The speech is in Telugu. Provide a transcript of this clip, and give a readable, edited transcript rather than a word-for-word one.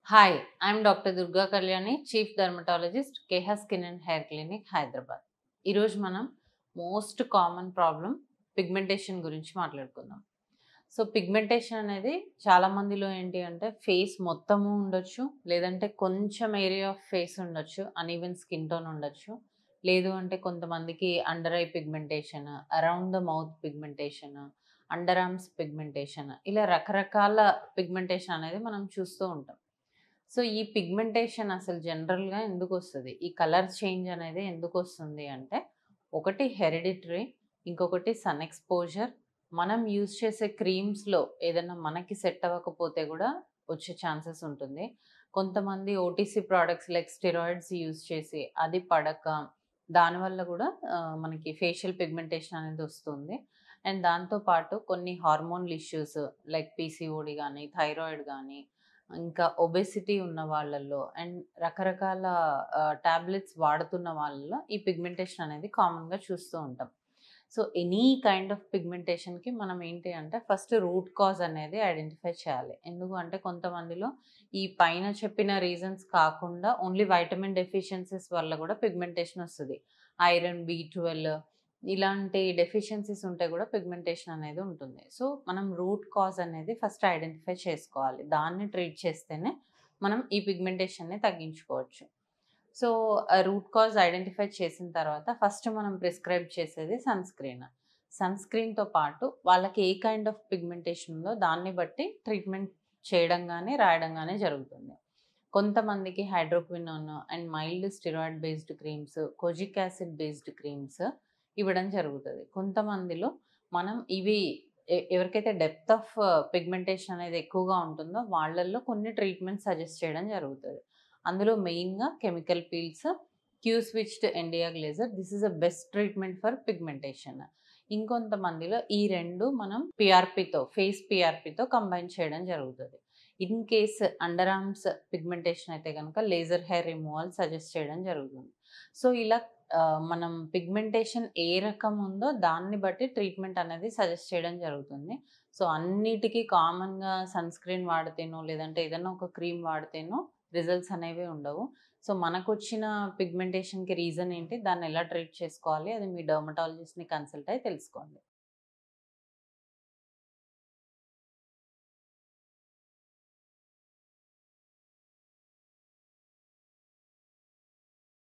Hi, I'm Dr. Durga Kalyani, Chief Dermatologist, KH Skin and Hair Clinic, Hyderabad. ఈరోజు మనం మోస్ట్ కామన్ ప్రాబ్లం పిగ్మెంటేషన్ గురించి మాట్లాడుకుందాం. సో పిగ్మెంటేషన్ అనేది చాలా మందిలో ఏంటి అంటే ఫేస్ మొత్తము ఉండొచ్చు, లేదంటే కొంచెం ఏరియా ఆఫ్ ఫేస్ ఉండొచ్చు, అన్ఈవెన్ స్కిన్ టోన్ ఉండొచ్చు. లేదు అంటే కొంతమందికి under eye pigmentation, around the mouth pigmentation, under arms pigmentation, ఇలా రకరకాల పిగ్మెంటేషన్ అనేది మనం చూస్తూ ఉంటాం. సో, ఈ పిగ్మెంటేషన్ అసలు జనరల్‌గా ఎందుకొస్తది? ఈ కలర్ చేంజ్ అనేది ఎందుకొస్తుంది అంటే, ఒకటి హెరిడిటరీ, ఇంకొకటి సన్ ఎక్స్‌పోజర్, మనం యూజ్ చేసే క్రీమ్స్‌లో ఏదన్నా మనకి సెట్ అవ్వకపోతే గూడా వచ్చే ఛాన్సెస్ ఉంటుంది. కొంతమంది OTC products like steroids use చేసి అది పడక, దానివల్ల గూడా మనకి ఫేషియల్ పిగ్మెంటేషన్ అనేది వస్తుంది. అండ్ దాంతో పాటు కొన్ని హార్మోనల్ ఇష్యూస్ లైక్ పీసీఓడీ గానీ, థైరాయిడ్ గానీ, ఇంకా ఒబెసిటీ ఉన్న వాళ్ళల్లో అండ్ రకరకాల టాబ్లెట్స్ వాడుతున్న వాళ్ళలో ఈ పిగ్మెంటేషన్ అనేది కామన్‌గా చూస్తూ ఉంటాం. సో, ఎనీ కైండ్ ఆఫ్ పిగ్మెంటేషన్‌కి మనం ఏంటి అంటే ఫస్ట్ రూట్ కాజ్ అనేది ఐడెంటిఫై చేయాలి. ఎందుకు అంటే కొంతమందిలో ఈ పైన చెప్పిన రీజన్స్ కాకుండా ఓన్లీ వైటమిన్ డెఫిషియన్సీస్ వల్ల కూడా పిగ్మెంటేషన్ వస్తది. ఐరన్, బి12 ఇలాంటి డెఫిషియన్సీస్ ఉంటే కూడా పిగ్మెంటేషన్ అనేది ఉంటుంది. సో, మనం రూట్ కాజ్ అనేది ఫస్ట్ ఐడెంటిఫై చేసుకోవాలి. దాన్ని ట్రీట్ చేస్తేనే మనం ఈ పిగ్మెంటేషన్‌ని తగ్గించుకోవచ్చు. సో, ఆ రూట్ కాజ్ ఐడెంటిఫై చేసిన తర్వాత ఫస్ట్ మనం ప్రిస్క్రైబ్ చేసేది సన్ స్క్రీన్. సన్ స్క్రీన్‌తో పాటు వాళ్ళకి ఏ కైండ్ ఆఫ్ పిగ్మెంటేషన్ ఉందో దాన్ని బట్టి ట్రీట్మెంట్ చేయడం గాని, రాయడం గాని జరుగుతుంది. కొంతమందికి hydroquinone and mild steroid based creams, kojic acid based creams ఇవ్వడం జరుగుతది. కొంతమందిలో మనం ఇవి ఎవరికైతే డెప్త్ ఆఫ్ పిగ్మెంటేషన్ అనేది ఎక్కువగా ఉంటుందో వాళ్ళల్లో కొన్ని ట్రీట్మెంట్స్ సజెస్ట్ చేయడం జరుగుతది. అందులో మెయిన్‌గా chemical peels, Q switched ND YAG laser this is the best treatment for pigmentation. ఇంకొంతమందిలో ఈ 2 మనం ఫేస్ పీఆర్‌పీతో కంబైన్ చేయడం జరుగుతది. In case under arms pigmentation అయితే గనక లేజర్ హెయిర్ రిమూవల్ సజెస్ట్ చేయడం జరుగుతుంది. సో, ఇలా మనం పిగ్మెంటేషన్ ఏ రకం ఉందో దాన్ని బట్టి ట్రీట్మెంట్ అనేది సజెస్ట్ చేయడం జరుగుతుంది. సో, అన్నిటికి కామన్‌గా సన్ స్క్రీన్ వాడితేనో, లేదంటే ఏదన్నా ఒక క్రీమ్ వాడితేనో రిజల్ట్స్ అనేవి ఉండవు. సో, మనకొచ్చిన పిగ్మెంటేషన్‌కి రీజన్ ఏంటి? దాన్ని ఎలా ట్రీట్ చేసుకోవాలి? అది మీ డెర్మటాలజిస్ట్‌ని కన్సల్ట్ అయ్యి తెలుసుకోండి.